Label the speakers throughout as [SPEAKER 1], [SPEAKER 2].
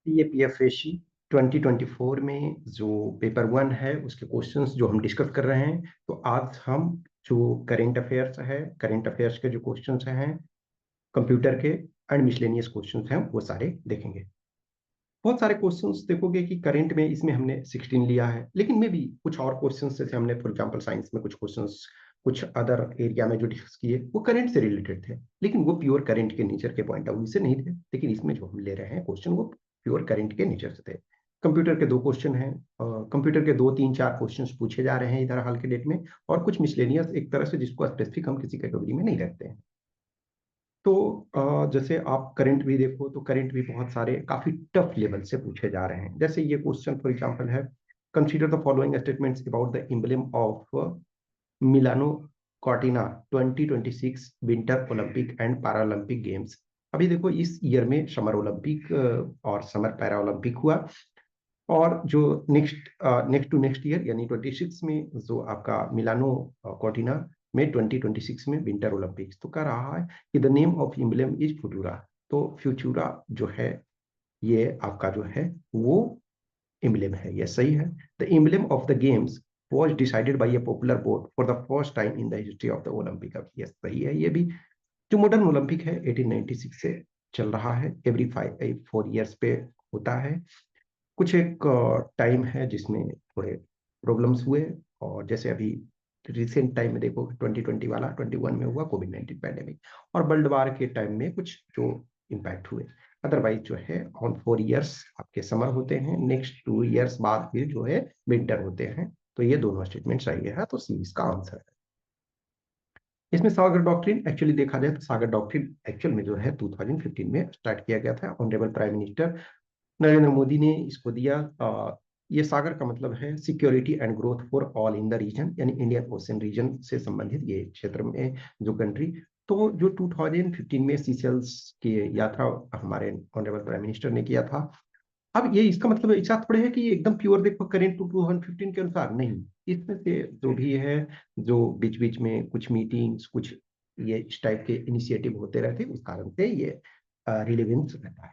[SPEAKER 1] ये पीएफएसी 2024 में जो पेपर 1 है उसके क्वेश्चंस जो हम डिस्कस कर रहे हैं। तो आज हम जो करंट अफेयर्स के जो क्वेश्चंस हैं कंप्यूटर के एंड मिसलेनियस क्वेश्चंस हैं वो सारे देखेंगे। बहुत सारे क्वेश्चंस देखोगे कि करंट में इसमें हमने 16 लिया है, लेकिन में भी कुछ और क्वेश्चंस जैसे हमने फॉर एग्जांपल साइंस में कुछ क्वेश्चंस कुछ अदर एरिया में जो डिस्कस किए वो करंट से रिलेटेड थे, लेकिन वो प्योर करंट के नेचर के पॉइंट ऑफ व्यू से नहीं थे। लेकिन इसमें जो हम ले रहे हैं क्वेश्चन वो प्योर करंट के नेचर से थे। कंप्यूटर के दो क्वेश्चन हैं, कंप्यूटर के दो तीन चार क्वेश्चन पूछे जा रहे हैं इधर हाल के डेट में, और कुछ मिसलेनियस एक तरह से जिसको स्पेसिफिक हम किसी कैटेगरी में नहीं रखते हैं। तो जैसे आप करंट भी देखो तो करंट भी बहुत सारे काफी टफ लेवल से पूछे जा रहे हैं। जैसे ये क्वेश्चन फॉर एग्जांपल है, consider the following statements about the emblem of Milano Cortina 2026 winter Olympic and Paralympic games. अभी देखो इस ईयर में समर ओलंपिक और समर पैरा ओलंपिक हुआ, और जो नेक्स्ट टू नेक्स्ट ईयर यानी 26 में जो आपका मिलानो कॉर्टिना में 2026 में विंटर ओलंपिक्स, तो कह रहा है कि the name of emblem is Futura. तो फ्यूचुरा जो है ये आपका जो है वो एम्बलम है, ये सही है। The emblem of the games was decided by a popular vote for the first time in the history of the Olympic। अब ये सही है। ये भी जो मॉडर्न ओलंपिक है 1896 से चल रहा है, एवरी 4 ईयर्स पे होता है। कुछ एक टाइम है जिसमें थोड़े प्रॉब्लम्स हुए, और जैसे अभी रिसेंट टाइम में देखो 2020 वाला 21 में हुआ कोविड-19 पैंडेमिक, और वर्ल्ड वार के टाइम में कुछ जो इम्पैक्ट हुए। अदरवाइज जो है ऑन 4 ईयर्स आपके समर होते हैं, नेक्स्ट 2 ईयर्स बाद फिर जो है विंटर होते हैं। तो ये दोनों स्टेटमेंट सही है, तो सी इसका आंसर है। इसमें सागर डॉक्ट्रिन एक्चुअली देखा जाए तो सागर डॉक्ट्रिन एक्चुअल में जो है 2015 में स्टार्ट किया गया था। Honourable prime minister Narendra Modi ने इसको दिया। ये सागर का मतलब है security and growth for all in the region, यानी इंडियन ओशन रीजन से संबंधित ये क्षेत्र में जो कंट्री। तो जो 2015 में सीशेल्स की यात्रा हमारे ऑनरेबल प्राइम मिनिस्टर ने किया था। अब ये इसका मतलब ऐसा थोड़े है कि ये एकदम प्योर देखो करेंट 2015 के अनुसार नहीं, इसमें से जो भी है जो बीच बीच में कुछ मीटिंग्स कुछ ये इस टाइप के इनिशिएटिव होते रहते उस कारण से ये रिलेवेंस रहता है।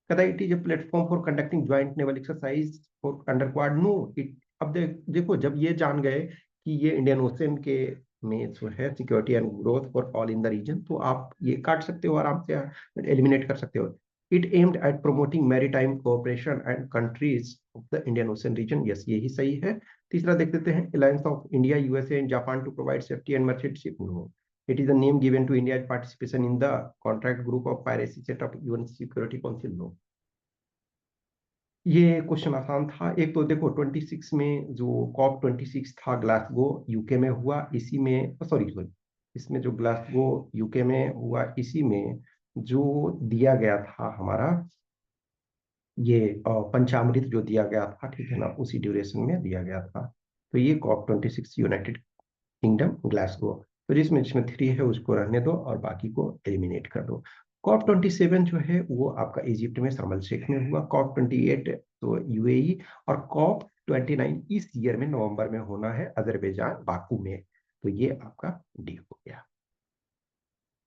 [SPEAKER 1] कहता है it is a platform for conducting joint naval exercise for under Quad. No it, अब देखो जब ये जान गए कि ये इंडियन ओशन के में जो है security and growth for all in the region, तो आप ये काट सकते हो आराम से, एलिमिनेट कर सकते हो। It aimed at promoting maritime cooperation and countries of the Indian ocean region. Yes यही सही है। तीसरा देख लेते हैं, alliance of India USA and Japan to provide safety and merchant ship. No, it is a name given to India's participation in the contract group of piracy set up UN Security Council। No, ये question आसान था। एक तो देखो 26 में जो corp 26 था Glasgow UK में हुआ, इसी में सॉरी सॉरी इसमें जो ग्लासगो यूके में हुआ इसी में जो दिया गया था हमारा ये पंचामृत जो दिया गया था, ठीक है ना, उसी ड्यूरेशन में दिया गया था। तो ये कॉप 26 यूनाइटेड किंगडम ग्लासगो। तो जिसमें जिसमें 3 है उसको रहने दो और बाकी को एलिमिनेट कर दो। कॉप 27 जो है वो आपका इजिप्ट में शर्म शेख में हुआ। कॉप 28 तो यूएई, और कॉप 29 इस ईयर में नवंबर में होना है अजरबैजान बाकू में। तो ये आपका डी हो गया।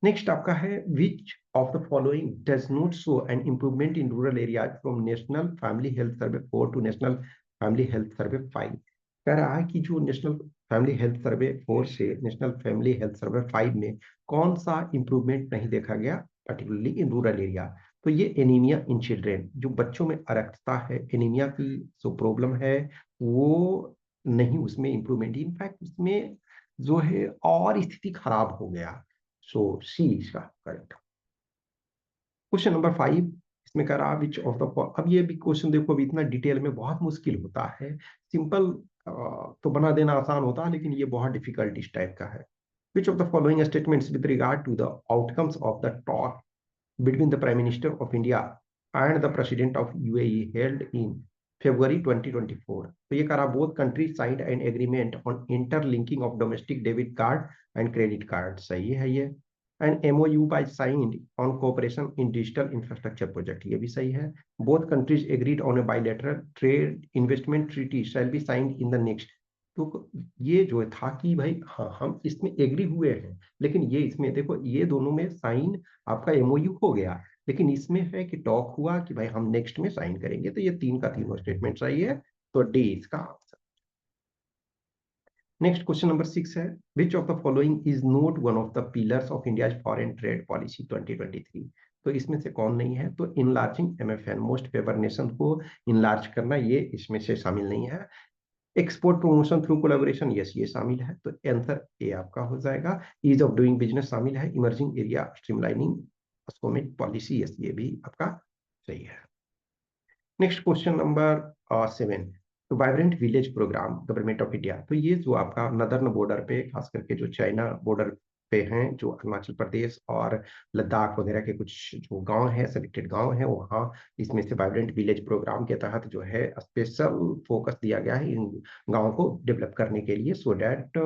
[SPEAKER 1] नेक्स्ट आपका है which of the following does not show an improvement in rural areas from national family health survey 4 to national family health survey 5। कह रहा है कि जो नेशनल फैमिली हेल्थ सर्वे 4 से नेशनल फैमिली हेल्थ सर्वे 5 में कौन सा इंप्रूवमेंट नहीं देखा गया, पर्टिकुलरली इन रूरल एरिया। तो ये एनीमिया इन चिल्ड्रेन, जो बच्चों में अरक्तता है, एनीमिया की जो प्रॉब्लम है वो नहीं उसमें इंप्रूवमेंट, इनफैक्ट उसमें जो है और स्थिति खराब हो गया। सो सी इसका करेक्ट। क्वेश्चन नंबर 5, इसमें कह रहा विच ऑफ द, अब ये भी क्वेश्चन देखो अभी इतना डिटेल में बहुत मुश्किल होता है। सिंपल तो बना देना आसान होता है, लेकिन ये बहुत डिफिकल्ट इस टाइप का है। Which of the following statements with regard to the outcomes of the talk between the Prime Minister of India and the President of UAE held in February 2024। तो ये करा both countries signed an agreement on interlinking of domestic debit card and credit card। सही है ये। and MOU by signed on cooperation in digital infrastructure project, ये भी सही है। both countries agreed on a bilateral trade investment treaty shall be signed in the next। तो ये जो था कि भाई हाँ हम इसमें एग्री हुए हैं, लेकिन ये इसमें देखो ये दोनों में साइन आपका एमओयू हो गया, लेकिन इसमें है कि टॉक हुआ कि भाई हम नेक्स्ट में साइन करेंगे, तो ये तीन का तीनों स्टेटमेंट सही है, तो डी इसका आंसर। नेक्स्ट क्वेश्चन नंबर 6 है, which of the following is not one of the pillars of India's foreign trade policy 2023। तो इसमें से कौन नहीं है? तो enlarging MFN, most favour nation को इनलार्ज करना, ये इसमें से शामिल नहीं है। Export promotion through collaboration, yes ये शामिल है, तो आंसर ए आपका हो जाएगा। ईज ऑफ डूइंग बिजनेस शामिल है। Emerging area streamlining economic policy, yes ये भी आपका सही है। नेक्स्ट क्वेश्चन नंबर 7, तो vibrant village programme government of India, तो ये जो आपका नदर्न बॉर्डर पे, खास करके जो चाइना बॉर्डर पे हैं, जो अरुणाचल प्रदेश और लद्दाख वगैरह के कुछ जो गांव हैं, सेलेक्टेड गांव हैं वहाँ, इसमें से वाइब्रेंट विलेज प्रोग्राम के तहत जो है स्पेशल फोकस दिया गया है इन गाँव को डेवलप करने के लिए, सो डैट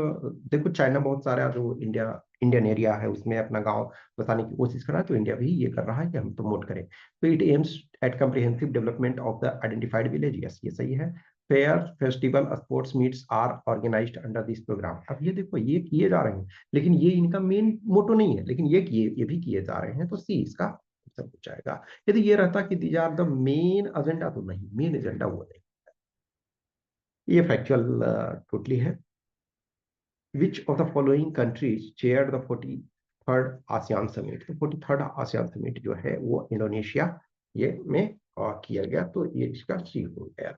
[SPEAKER 1] देखो चाइना बहुत सारा जो इंडियन एरिया है उसमें अपना गांव बसाने की कोशिश कर रहा है, तो इंडिया भी ये कर रहा है कि हम प्रमोट करें। तो it aims at comprehensive development of the identified village, yes ये सही है। Fair festival sports meets are organised under this programme, अब ये देखो ये किए जा रहे हैं, लेकिन ये इनका मेन मोटो नहीं है, लेकिन ये भी किए जा रहे हैं, तो सी इसका सब कुछ आएगा। यदि ये रहता कि these are the main agenda, तो नहीं, मेन एजेंडा वो नहीं। ये फैक्चुअल टोटली है। Which of the following countries chaired the 43rd ASEAN Summit? तो 43rd ASEAN Summit जो है वो इंडोनेशिया ये में किया गया, तो ये इसका सी हो गया।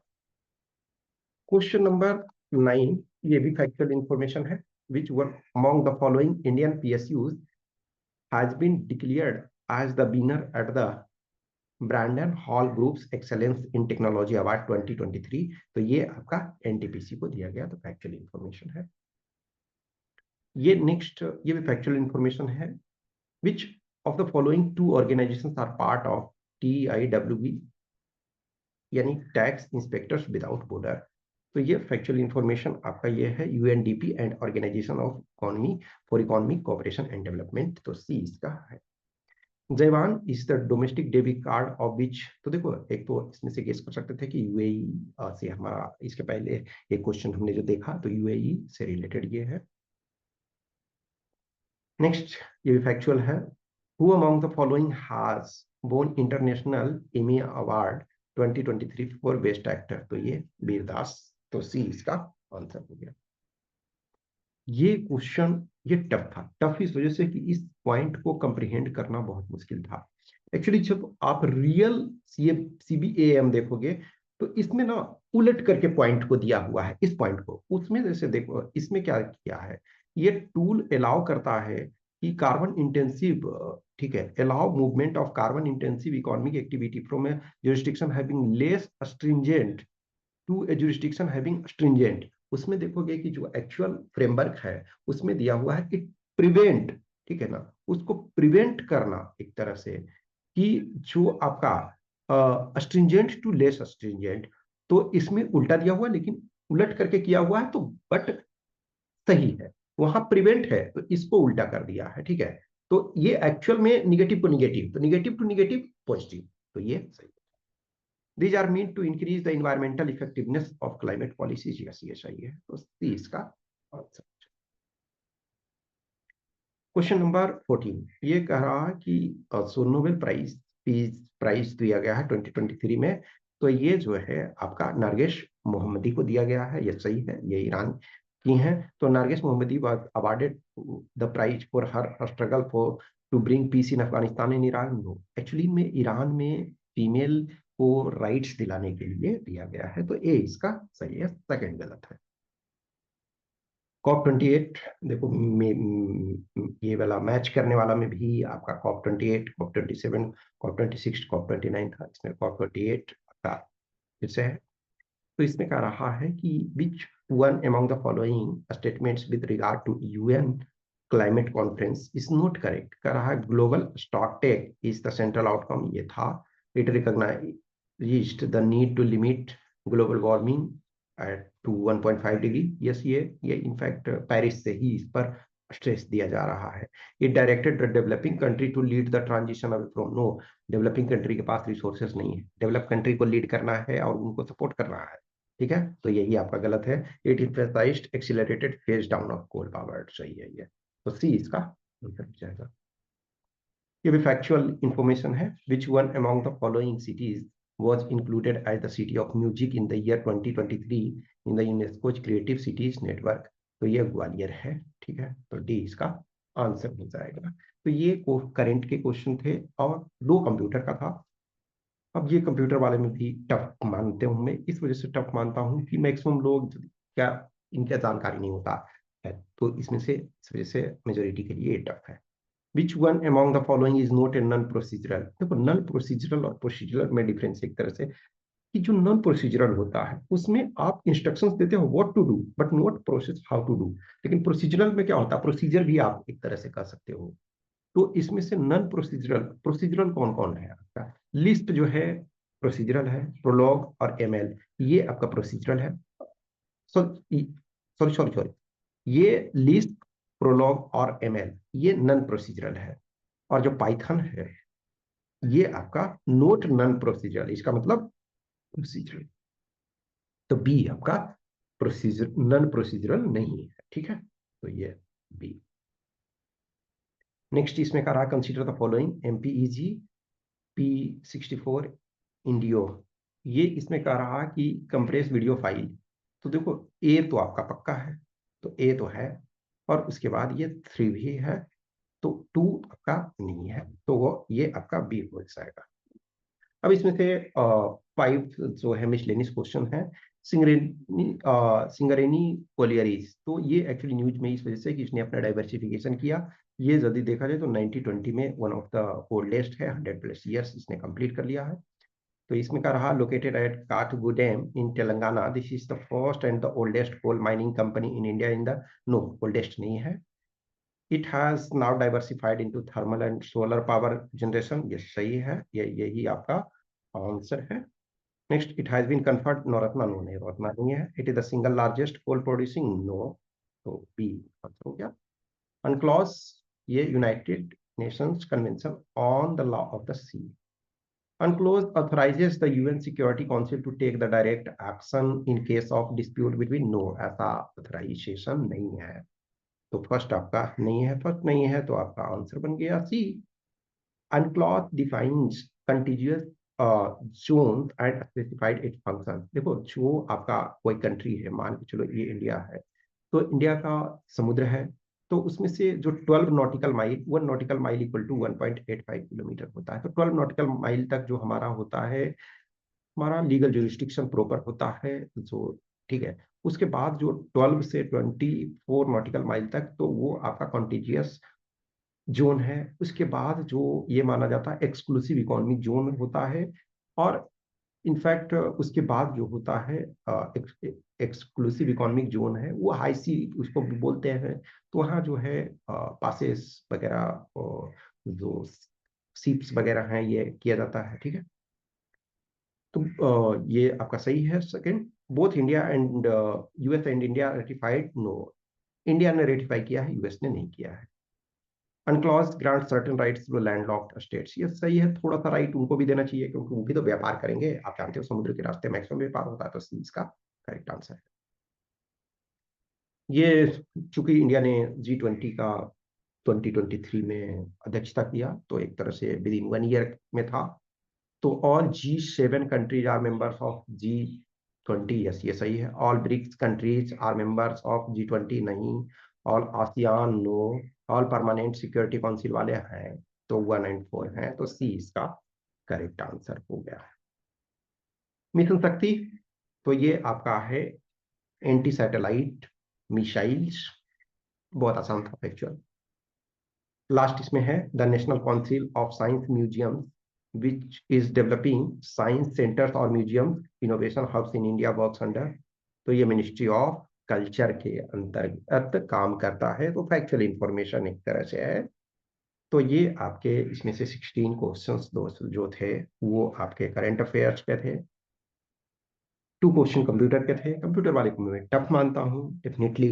[SPEAKER 1] क्वेश्चन नंबर 9, ये भी फैक्चुअल इंफॉर्मेशन है। Which one among the following Indian PSUs has been declared as the winner at the Brandon Hall groups excellence in technology award 2023? तो ये आपका एनटीपीसी को दिया गया, तो फैक्चुअल इंफॉर्मेशन है। ये नेक्स्ट, ये भी फैक्चुअल इंफॉर्मेशन है। Which of the following two organisations are part of TIWB, यानी टैक्स इंस्पेक्टर्स विदाउट बॉर्डर? तो ये फैक्चुअल इंफॉर्मेशन आपका ये है, UNDP and organisation of economy for economic cooperation and development, तो सी इसका है। Jaywan is the domestic debit card of which? तो देखो एक तो इसमें से गेस कर सकते थे कि UAE से हमारा, इसके पहले एक क्वेश्चन हमने जो देखा तो UAE से रिलेटेड ये है। नेक्स्ट, ये भी फैक्चुअल है। Who among the following has वोन international Emmy award 2023 for best actor? तो ये वीरदास, तो सी इसका आंसर हो गया। ये क्वेश्चन ये टफ था, टफ इस वजह से कि इस पॉइंट को कंप्रीहेंड करना बहुत मुश्किल था। एक्चुअली जब आप रियल CBAM देखोगे तो इसमें ना उलट करके पॉइंट को दिया हुआ है, इस पॉइंट को उसमें जैसे देखो इसमें क्या किया है, ये टूल अलाउ करता है कि कार्बन इंटेंसिव, ठीक है, allow movement of carbon intensive economic activity from a jurisdiction having less stringent to a jurisdiction having stringent। उसमें देखोगे कि जो एक्चुअल फ्रेमवर्क है उसमें दिया हुआ है कि प्रिवेंट, ठीक है ना, उसको प्रिवेंट करना एक तरह से, कि जो आपका स्ट्रिंजेंट टू लेस स्ट्रिंजेंट, तो इसमें उल्टा दिया हुआ है, लेकिन उलट करके किया हुआ है, तो बट सही है, वहां प्रिवेंट है तो इसको उल्टा कर दिया है, ठीक है। तो ये एक्चुअल में निगेटिव को निगेटिव, तो निगेटिव टू निगेटिव पॉजिटिव, तो ये सही। These are meant to increase the environmental effectiveness of climate policies, yes ये सही है, तो सी इसका आंसर। क्वेश्चन नंबर 14, ये कह रहा है कि सो नोबेल प्राइज पीस प्राइज दिया गया है 2023 में, तो ये जो है आपका नरगिस मोहम्मदी को दिया गया है, ये सही है, ये ईरान की हैं। तो Narges Mohammadi was awarded the prize for her struggle for to bring peace in Afghanistan and Iran. No, actually में ईरान में फीमेल को राइट्स दिलाने के लिए दिया गया है, तो ए इसका सही है, सेकंड गलत है। COP 28, देखो ये वाला मैच करने वाला में भी आपका COP 28, COP 27, COP 26, COP 29 था, इसमें COP 28 का फिर से है। तो इसमें कह रहा है कि which one among the following statements with regard to UN climate conference is not correct? कह रहा है global stock take is the central outcome, ये था। It recognised the need to limit global warming to 1.5 degree, yes ये in fact Paris से ही इस पर स्ट्रेस दिया जा रहा है। It directed the developing country to lead the transition away from, no, developing country के पास रिसोर्सेस नहीं है, डेवलप कंट्री को लीड करना है और उनको सपोर्ट करना है, ठीक है, तो यही आपका गलत है। It emphasized accelerated phase down of coal power, सही है ये, तो सी इसका आंसर हो जाएगा। ये भी फैक्चुअल इंफॉर्मेशन है। Which one among the following cities was included as the city of music in the year 2023 in the UNESCO creative cities network. तो ये ग्वालियर है, ठीक है, तो डी इसका आंसर हो जाएगा। तो ये करंट के क्वेश्चन थे और दो कंप्यूटर का था। अब ये कंप्यूटर वाले में भी टफ मानते हूँ मैं, इस वजह से टफ मानता हूँ कि मैक्सिमम लोग क्या इनका जानकारी नहीं होता है, तो इसमें से इस वजह से मेजोरिटी के लिए ये टफ है। Which one among the following is not a non procedural. देखो नॉन प्रोसीजरल और प्रोसीजरल में डिफरेंस एक तरह से कि जो नॉन प्रोसीजरल होता है उसमें आप इंस्ट्रक्शंस देते हो what to do but not process how to do. लेकिन प्रोसीजरल में क्या होता है, प्रोसीजर भी आप एक तरह से कर सकते हो। तो इसमें से नॉन प्रोसीजरल, प्रोसीजरल कौन कौन है आपका, लिस्ट जो है प्रोसीजरल है, प्रोलॉग और एमएल ये आपका प्रोसीजरल है। सॉरी सॉरी सॉरी सॉरी, ये लिस्ट, प्रोलॉग और एमएल ये नॉन प्रोसीजरल है। और जो पाइथन है ये आपका नोट नॉन प्रोसीजरल, इसका मतलब प्रोसीजरल। तो बी आपका प्रोसीजर नॉन प्रोसीजरल नहीं है, ठीक है, तो ये बी। नेक्स्ट इसमें कह रहा consider the following MPEG P64 Indo. ये इसमें कह रहा कि कंप्रेस वीडियो फाइल। तो देखो ए तो आपका पक्का है, तो ए तो है, और उसके बाद ये 3 भी है, तो 2 आपका नहीं है, तो वो ये आपका बी हो जाएगा। अब इसमें से 5 जो है मिसलेनियस क्वेश्चन है। सिंगरेनी कोलियरीज, तो ये एक्चुअली न्यूज में इस वजह से कि इसने अपना डाइवर्सिफिकेशन किया। ये यदि देखा जाए तो 1920 में वन ऑफ द ओल्डेस्ट है, 100+ ईयर्स इसने कंप्लीट कर लिया है। तो इसमें का रहा located at Kothagudem in Telangana, this is the first and the oldest coal mining company in India in the, no oldest नहीं है। It has now diversified into thermal and solar power generation, ये सही है, ये यही आपका आंसर है। Next, it has been conferred, Navratna no नहीं, रत्ना नहीं है। It is the single largest coal producing, no, तो बी आंसर हो गया। अनक्लॉज, ये United Nations convention on the law of the sea. UNCLOS authorizes the UN Security Council to take the direct action in case of dispute between, no, ऐसा authorization नहीं है। तो first आपका नहीं है, फर्स्ट नहीं है, तो आपका आंसर बन गया सी। UNCLOS defines contiguous zones and specified its function। देखो जो आपका कोई कंट्री है, मान के चलो ये इंडिया है, तो इंडिया का समुद्र है, तो उसमें से जो 12 nautical mile, 1 nautical mile equal to 1.85 kilometre होता है, तो 12 नॉटिकल माइल तक जो हमारा होता है, हमारा लीगल जुरिस्डिक्शन प्रॉपर होता है, जो ठीक है। उसके बाद जो 12 से 24 नॉटिकल माइल तक, तो वो आपका कॉन्टिजियस जोन है। उसके बाद जो ये माना जाता है एक्सक्लूसिव इकोनॉमिक जोन होता है। और इनफैक्ट उसके बाद जो होता है एक्सक्लूसिव इकोनॉमिक जोन है, वो हाई सी उसको भी बोलते हैं। तो वहाँ जो है पासेस वगैरह जो सीप्स वगैरह हैं ये किया जाता है, ठीक है। तो ये आपका सही है second. Both India and US and India ratified, no, India ने रेटिफाई किया है, यूएस ने नहीं किया है। UNCLOS grant certain rights to landlocked states, ये सही है, थोड़ा सा राइट उनको भी देना चाहिए क्योंकि वो भी तो व्यापार करेंगे, आप जानते हो समुद्र के रास्ते मैक्सिमम व्यापार होता है, तो इसका करेक्ट आंसर है ये। चूंकि इंडिया ने G20 का 2023 में अध्यक्षता किया, तो एक तरह से विद इन 1 ईयर में था। तो all G7 countries are members of G20, yes ये सही है। All BRICS countries are members of G20, नहीं। All ASEAN, no. All permanent security council वाले हैं, तो 1 और 4 हैं, तो सी इसका करेक्ट आंसर हो गया है। मिशन शक्ति, तो ये आपका है एंटी सैटेलाइट मिसाइल्स, बहुत आसान था एक्चुअल। लास्ट इसमें है the National Council of Science Museum which is developing science centres और museum innovation hubs in India works under, तो ये मिनिस्ट्री ऑफ कल्चर के अंतर्गत काम करता है, तो फैक्चुअल इंफॉर्मेशन एक तरह से है। तो ये आपके इसमें से 16 क्वेश्चंस दोस्त जो थे वो आपके करंट अफेयर्स पे थे। 2 क्वेश्चन कंप्यूटर के थे, कंप्यूटर वाले को मैं टफ मानता हूँ डेफिनेटली,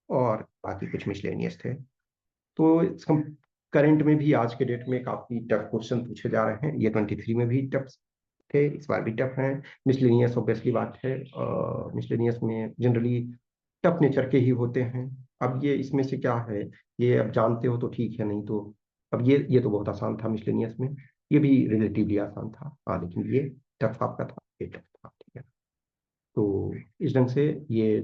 [SPEAKER 1] और बाकी कुछ मिसलेनियस थे। तो करंट में भी आज के डेट में काफी टफ क्वेश्चन पूछे जा रहे हैं, ये 23 में भी टफ थे, इस बार भी टफ हैं। मिसलेनियस ऑब्वियसली बात है, मिसलेनियस में जनरली टफ नेचर के ही होते हैं। अब ये इसमें से क्या है, ये अब जानते हो तो ठीक है, नहीं तो अब ये तो बहुत आसान था मिसलेनियस में, ये भी रिलेटिवली आसान था। हाँ, लेकिन ये टफ आपका था, ये टफ था, ठीक है। तो इस ढंग से ये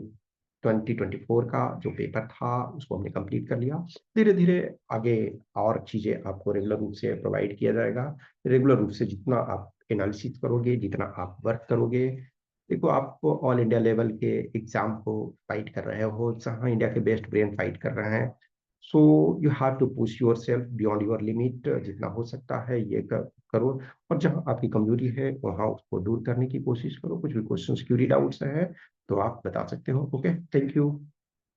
[SPEAKER 1] 2024 का जो पेपर था उसको हमने कंप्लीट कर लिया। धीरे धीरे आगे और चीज़ें आपको रेगुलर रूप से प्रोवाइड किया जाएगा। रेगुलर रूप से जितना आप एनालिसिस करोगे, जितना आप वर्क करोगे, देखो आप ऑल इंडिया लेवल के एग्जाम को फाइट कर रहे हो जहाँ इंडिया के बेस्ट ब्रेन फाइट कर रहे हैं। So you have to push yourself beyond your limit, जितना हो सकता है ये करो। और जहाँ आपकी कमजोरी है वहाँ उसको दूर करने की कोशिश करो। कुछ भी क्वेश्चन क्यूरी डाउट्स है तो आप बता सकते हो। Okay, thank you.